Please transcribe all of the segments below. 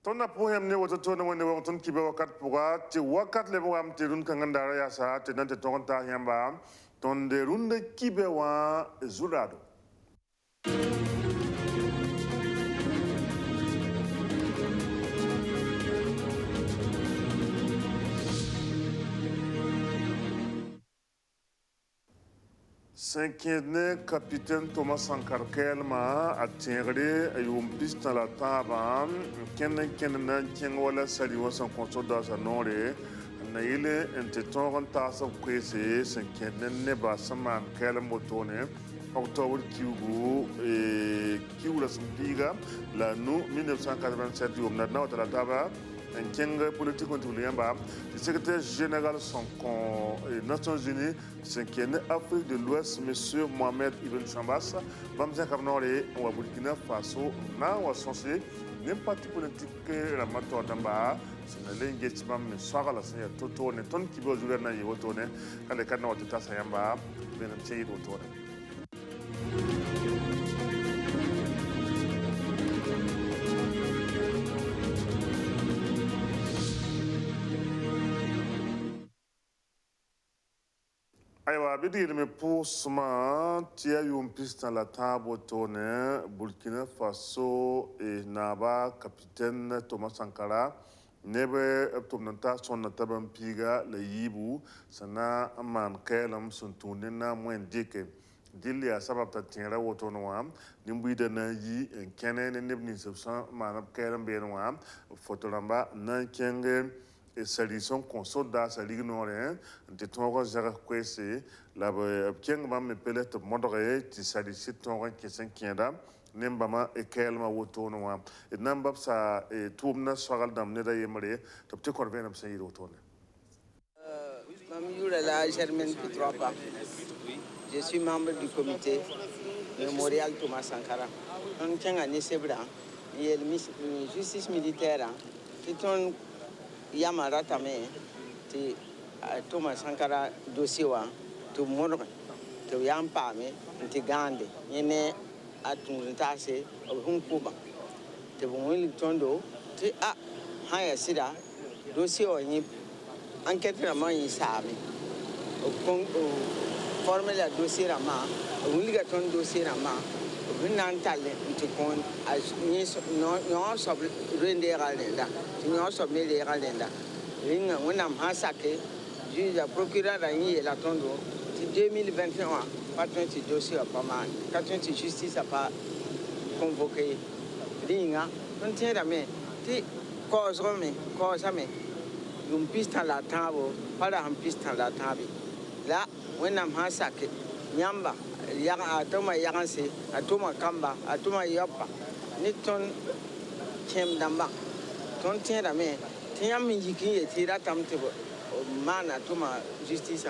ton na pohem ne woto to na wonde won kibe wakat puga ti wakat le wam ti run kan ndara ya sa te nan te ton ta yamba ton de runde kibe wa zulado Cinquième capitaine Thomas Sankara Kelma a tiré un piste dans la table. Ken na wala sali wa san consoda sa nore na ile enteton ta sa kwese cinquième ne ba saman Kelma motone octobre kiwu sumpiga la nu 1987 yom na wata la table un kenga politique contribuable, le secrétaire général des Nations Unies, cinquième Afrique de l'Ouest, M. Mohamed Ibn Chambas, Bamza Kamnore, ou à Burkina Faso, n'a ou associé, n'importe parti politique la mato d'amba, c'est l'engagement, mais soit la seigneur Toto, ne ton qui veut jouer na yotone, quand les canaux de Tassayamba, bien un petit d'autore. Aywa bidir me pusma tia yum piste la table tone Burkina Faso et Naba capitaine Thomas Sankara nebe tumnanta son taban piga le yibu sana man kelam sun tunina mwen dike dilia sabab ta tinra wotono wam nimbuida na yi kene ne nebni subsan manab kelam benwa fotolamba na kenge et solution consoda salignore de ton zara kwese la kengba me pelet modore ti salisi ton ki senkienda nembama e kelma wotono wa et nambab sa e tumna sogal dam ne da yemre to te korben am sayiro tone Mam Yura la Germaine Pitropa. Je suis membre du comité mémorial Thomas Sankara. On tient à Nisebra, il y a la justice militaire qui ton Yamara Tame, Thomas Sankara dossier, to Monre, to Yampame, to Gandhi, Yene at Tase of Hunkuba, to Willingtondo, to Haya Sida, dossier or enquête Ramon Sami, formula dossier Rama, Willigaton dossier Rama, Nantale, which con as no sub rende galenda, no sub mele galenda. Ring when I'm Hasake, juge a procureur à la tondo, 2021, pas 20 dossiers à Paman, 420 justice à pas convoqué. Ringa, on tient à me, cause à me, une piste à la table, pas une piste à la table. Là, when I'm Hasake, Nyamba. Yaga atoma yaganse atoma kamba atoma yapa ni ton kem damba ton tienda me tiam yiki tira tamte mana atoma justice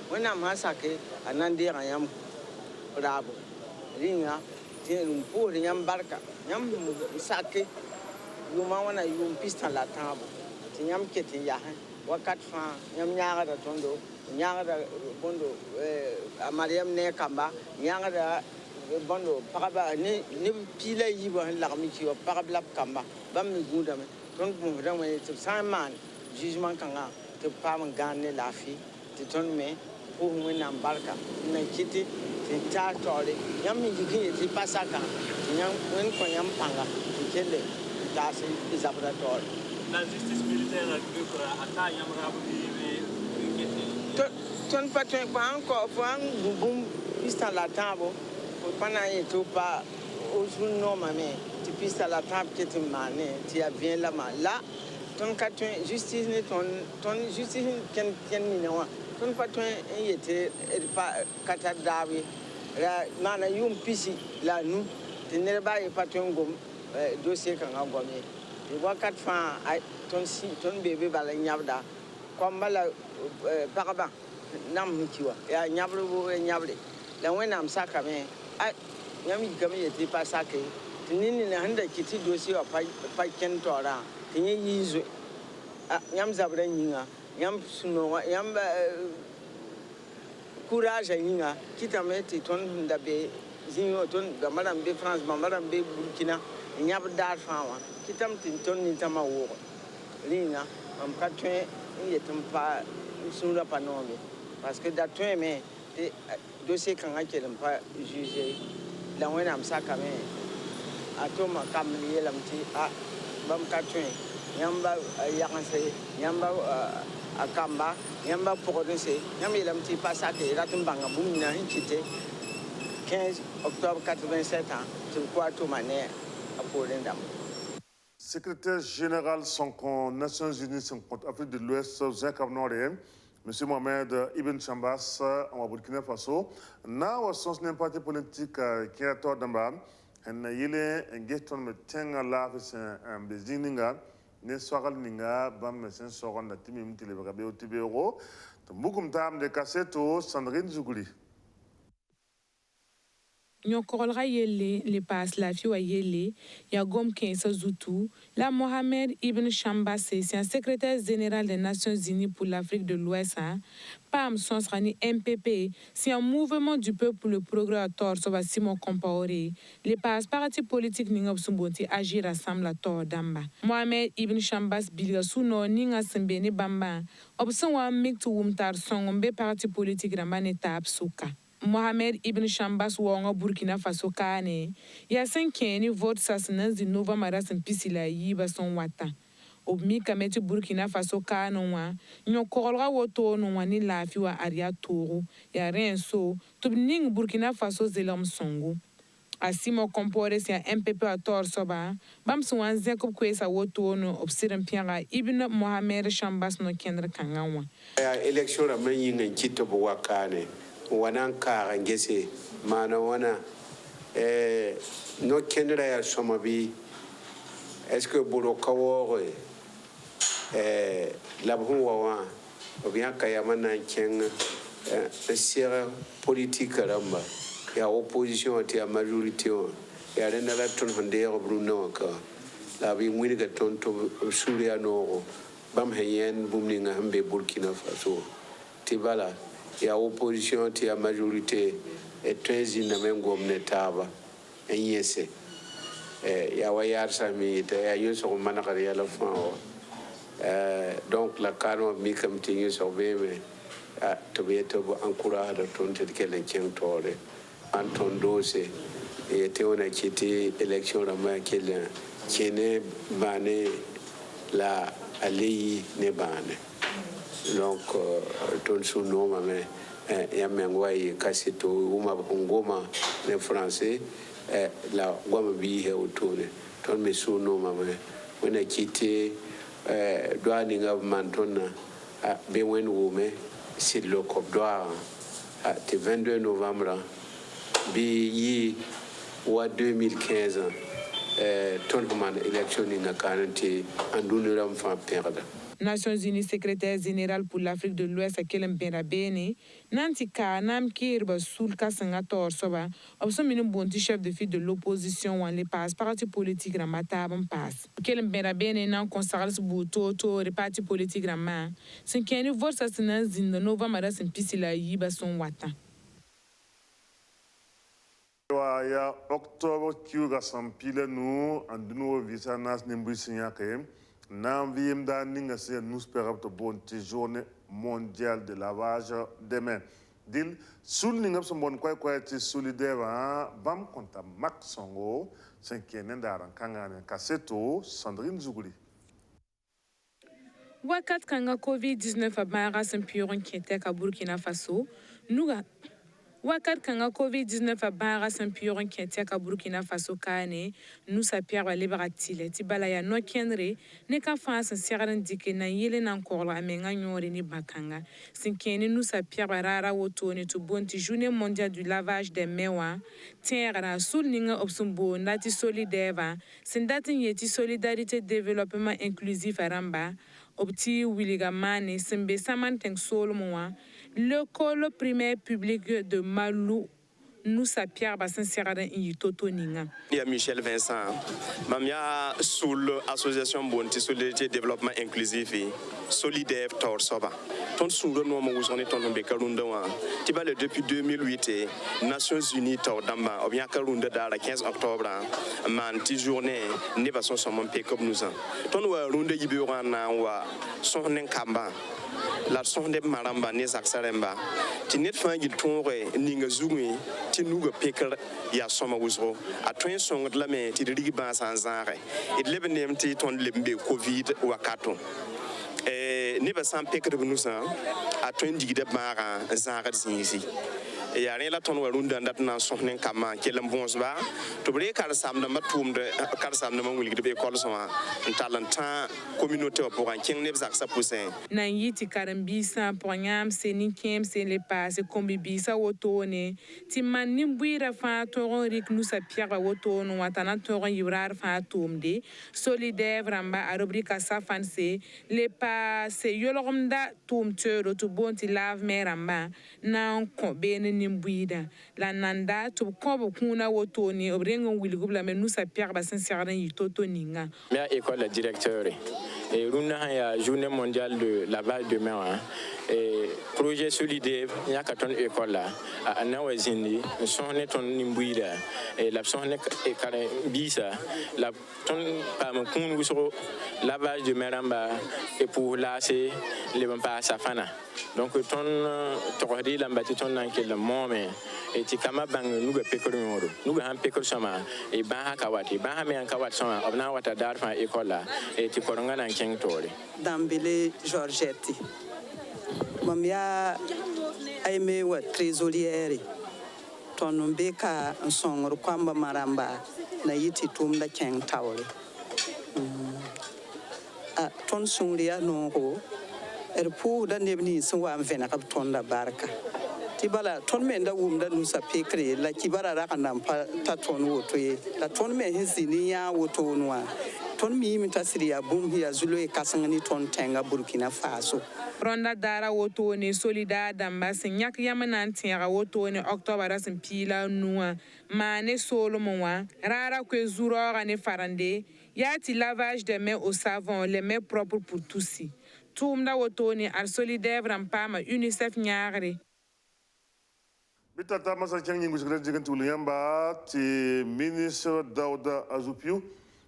wana masake anande ayam rabo ringa tin po yam barka yam sake yuma wana yum pista la tabo tiam kete ya wakat fa yam nyaga da tondo nyaga bondo Mariam ne kamba nyaga bondo paraba ni pila yiba la kamiki wa parabla kamba bam mi guda me ton mo vraiment c'est sans man jugement kanga te pam ganne la fi te ton me pour mo na barka na kiti te ta tole yam mi yiki te pasaka nyam wen ko yam panga kende ta se isabra tole la justice militaire a ata yam rabu ton patron pas encore fang boum piste à la table pendant et tout pas au jour normalement tu piste à la table qui te mané tu as bien là ton patron justice ton justice ken minwa ton patron était pas katadawi la mana yum pisi la nous tu ne pas patron gom dossier kan ngomé tu vois quatre fois ton bébé bala nyabda comme la paraba nam kiwa ya nyabre bo nyabre la wena am saka me ai nyami game yeti pa sake tinini na handa kiti dosi wa pa ken tora tinye yizo nyam zabra nyinga nyam suno nyam courage nyinga kitame ti ton ndabe zinyo ton ga madam be France ma madam be Burkina nyab dar fawa kitam tinton ni tama wo lina am ka twen ni yetum pa sura panomi parce que da twen mais dossier kan ga kelem pa juger la wena am saka me atoma kam ni yelam ti bam ka twen yamba yakanse yamba akamba yamba pokodese yamba yelam ti passa que ratum banga bumina hinchite 15 octobre 87 ans sur quoi tout mané à Polendam. Secrétaire général Sonko Nations Unies Sonko Afrique de l'Ouest Zaka Nord Monsieur Mohamed Ibn Chambas en Burkina Faso na wa sens d'un parti politique qui a tort d'amba en yele ngeston me tenga la fese en bezininga ne sogal ninga bam mesen sogal na timi mtile bagabe otibero mbukum tam de Kasseto Sandrine Zougouli. Nyokorolga yele le pas la fiwa yele ya gom kensa zoutou la Mohamed Ibn Chambas c'est un secrétaire général des Nations Unies pour l'Afrique de l'Ouest PAM Sonsrani MPP c'est un mouvement du peuple pour le progrès à tort so va Simon Compaoré les pas parti politique ninga sumbonti agir ensemble à tort damba Mohamed Ibn Chambas bilga suno ninga sembeni bamba obson wa miktu wumtar songombe parti politique ramane tab suka Mohamed Ibn Chambas wonga Burkina Faso kane ya senkeni vote sasna zinova marasin pisila yiba son wata obmi kameti Burkina Faso kane wa nyokolga woto no wani lafi wa aria toro ya renso tubning Burkina Faso zelam songo asimo compore si MPP a tor soba bam suwan zekop kwesa woto no obsiren pianga Ibn Mohamed Chambas no kendra kangawa ya election ra man yin kito bo wakane wanan ka ngese mana wana no kendra ya somabi est-ce que bolo kawo la wa bien kayamana ken sera politique ramba ya opposition ti a majorité ya rena la ton hande Bruno ka la bi mwini ga ton to suria no bam hayen bumni nga hambe Burkina Faso ti bala ya opposition ti a majorité et très inamengo mnetaba enyese ya wayar sami te ya yuso manakar ya la fin donc la cano mi kam ti yuso bebe to be to encourage ton te kelen ken tore anton dose et te on a quitté élection rama kelen kene bane la ali ne bane donc ton suno mame ya mengwai Kasseto uma ngoma ne français la goma bi he otone ton me suno mame on a quitté douane nga mantona be wen wume c'est le cop doit le 22 novembre bi yi wa 2015 ton man élection ni na kanante andunuram fa perdre Nations Unies secrétaire général pour l'Afrique de l'Ouest Kelem Benabene nanti kanam kirba sulka sangator soba obsomine bonti chef de file de l'opposition wan les passe parti politique ramata bon passe Kelem Benabene nan consacre buto to parti politique rama sin keni vorsa sinan zinda novembre sin pisila yiba son wata ya octobre kiuga sampile nu andunu visa nas nimbusinya ke nan vim da ninga se nous perab to bonti journée mondiale de lavage des mains dil sul ninga so bon koy ti solidaire bam konta mak songo senkene ndaran kangane Kasseto Sandrine Zougouli wakat kanga covid-19 abara sempiron kete ka Burkina Faso nuga wakat kanga covid-19 abara sempiron kete ka Burkina Faso kane nusa pierre liberatile tibala ya no kenre ne ka fansa sigaran dike na yele nan korla amenga nyore ni bakanga sinkene nusa pierre rara woto ne to bonti journée mondiale du lavage des mains tiera sul ninga obsumbo nati solidaire sindatin yeti solidarité développement inclusif aramba obti Willigamane Sembe Samanteng Solmoa, l'école primaire publique de Malou Nusa Pierre Bassin Serra in Toto Ninga. Il y a Michel Vincent. Mamia sous l'association Bonti Solidarité Développement Inclusif Solidaire Tor Soba. Ton sous le nom où on est en Bekarundawa. Tiba depuis 2008 Nations Unies Tor Damba. Obien Karunda le 15 octobre. Man journée ne va son mon pe comme nous. Ton wa runde yiburana wa son nenkamba. La son de maramba ne saksaremba. Ti net fan gil tonre ninga zungi ti nuga peker ya soma wuzro. A twen song de la me ti rigi ban sanzare. Et lebe nemti ton lembe Covid wakato. Ne va sans peker de nous a twen digide mara zara zinzi. Et il y a rien là ton warunda ndatna sohnen kama kelam bonsba to bre kar samna matumde kar samna mangul de école so talenta communauté pour un king ne bzak sa poussin na yiti karambisa ponyam seni kem se le passe kombibisa wotone ti manim buira fa toron rik Nusa Pierre wotono watana toron yurar fa tumde solidaire ramba a rubrika safanse le passe yolomda tumtero to bonti lave meramba na ko bene nimbuida la nanda to kobo kuna wotoni obrengo wilgubla me Nusa Pierre Bassin Serra in Toto Ninga. Mia école directeur et runa ya journée mondiale de lavage de mains et projet solidaire ya katon école là à nawazindi sonne ton nimbuida et la sonne e kare bisa la ton pam kun wusro lavage de mains et pour lasser les pas safana donc ton tordi la mbati ton nan ke le moment et ti kama bang nuga pekor ngoro nuga han pekor sama e ba ha kawati ba ha me an kawat sama obna wata dar fa école là et ti koronga nan king tore Dambele Georgette mamia aime wa trésorière ton beka songor kwamba maramba na yiti tumda king tawle a ton sungriya no pu da nebni so wa vena kap ton da barka tibala ton men da wumda Nusa pekre la kibara ra kanam pa ta ton woto ye la ton men hisini ya woto noa ton mi tasiri ya bum ya zulo e kasangani ton tenga Burkina Faso Ronda dara wotone solida damba senyak yamanan tiara wotone octobre sin pila nuwa mane solo monwa rara que zurora ne farande yati lavage de mains au savon les mains propres pour tous tumda wotone ar solidaire rampama UNICEF nyare Bitata masa changi ngusikile jigentu liyamba ti ministre Dauda Azupiu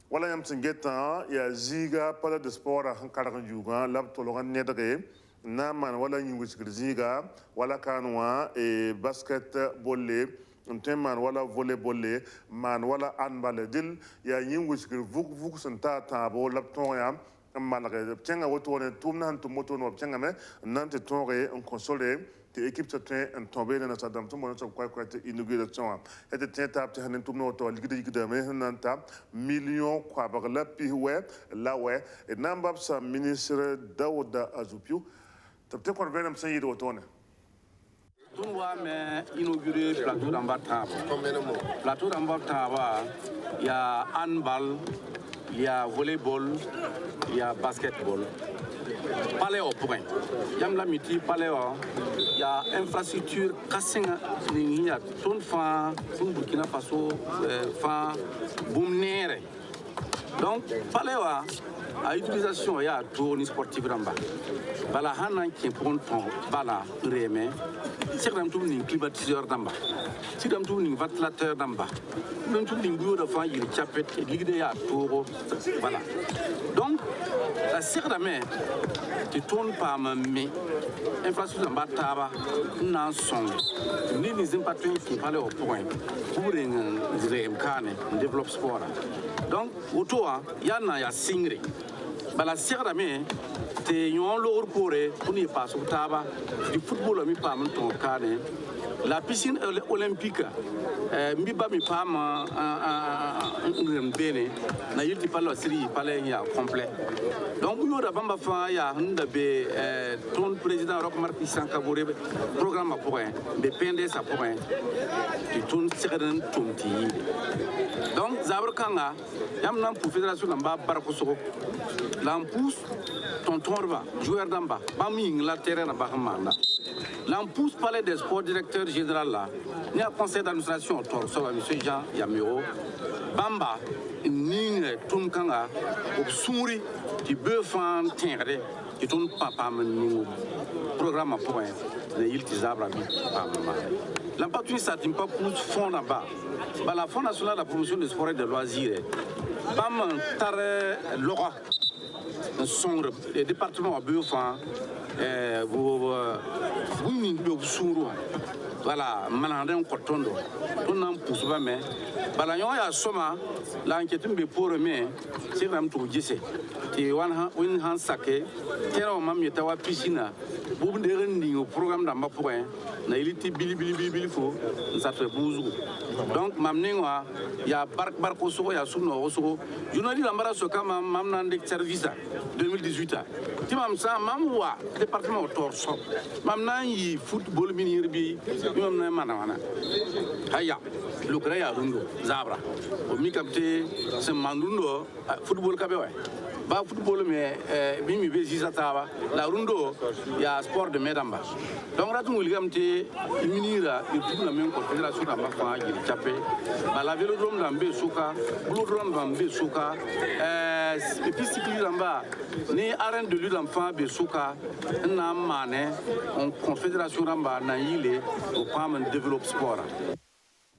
wala yam singeta ya ziga pala de sport hankara juga lab tologan nedage naman wala ngusikile ziga wala kanwa e basket bolle nteman wala volleyball man wala handball dil ya ngusikile vuk santa tabo lab tonya malgré tianga wotone tumna hantu moto no tianga me nante tonre en console équipe se tient en tombé dans sa dame tout le monde quoi inauguration était tient tap te hanen tumno to ligide yigde me nanta million quoi ba la pi we la we et nambab sa ministre Dauda Azupiu tapte ko venam sayi do tone tun wa me inauguré plateau d'Ambataba il y a handball il y a volleyball il y a basketball palais au point yam la miti palais il y a infrastructure kasinga ni ya ton fa pour Burkina Faso fa boumnere donc palais a utilisation ya tourni sportif ramba bala hanan qui ponton bala reme sikram tum ni climatiseur damba sikram tum ni ventilateur damba non tum ni bureau de fa yiri chapet ligde ya toro voilà donc la sikrame qui tourne par me infrastructure Mbataba nan son ni les impacts qui parlent au point pour un développe sport donc autour yana ya singri bala sikrame te yon lor kore pour ne pas sur taba du football mi pas mon cadre la piscine olympique mi ba mi pam bene na yiti palo siri pale ya complet donc yo da bamba fa ya hunda be ton président Roch Marc Christian Kabore programme pour un be pende sa pour un du ton secrétaire tonti donc zabr kanga yam nan pour fédération namba barako soko l'ampous ton torba joueur d'amba ba mi la terrain na ba manda L'empousse palais des sports directeur général là, il y a un conseil d'administration, M. Jean Yamiro, Bamba, Ning Tunkanga, Souri, qui veut faire un terrain, qui tourne papa, programme à point, il t'isabra, l'impact ça ne pas plus fond là-bas. La Fonds national de la promotion des sports et des loisirs, Bam Tare Lora, le département a besoin voilà, Malandin Kotondo, on en pousse pas, mais Balayon a Soma, l'enquête me pour me, c'est même tout gissé. Et one hand sake, terre mamie tawa piscina, boum de rending au programme d'amba point, n'a élité Billy faux, ça fait bouzou. Donc, Mamningwa, il y a Barcoso, il y a Souno Rosso, je ne dis l'ambara soka mamnan de service 2018. Timam sa mamwa, département au torso, mamnan y football minirbi, yom manana. Haya, le Graya Rundo, Zabra, au mi-capté, c'est Mandundo, football Kabewe. Ba football mais bimi be zizataba la rundo ya sport de medamba donc ratu wilgamte minira et tout la même confédération d'amba fa gili chapé ba la vélodrome d'ambe souka boulodrome d'ambe souka piscicli d'amba ni arène de lutte d'enfant be souka na mané en confédération d'amba na yile au pam développe sport.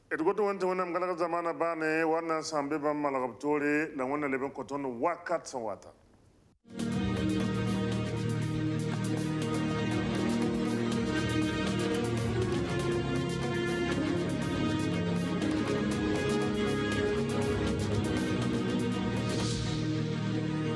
Edgoto wante wana mgalaga zamana bane wana sambe ba malagabtore na wana leben kotono wakat sawata.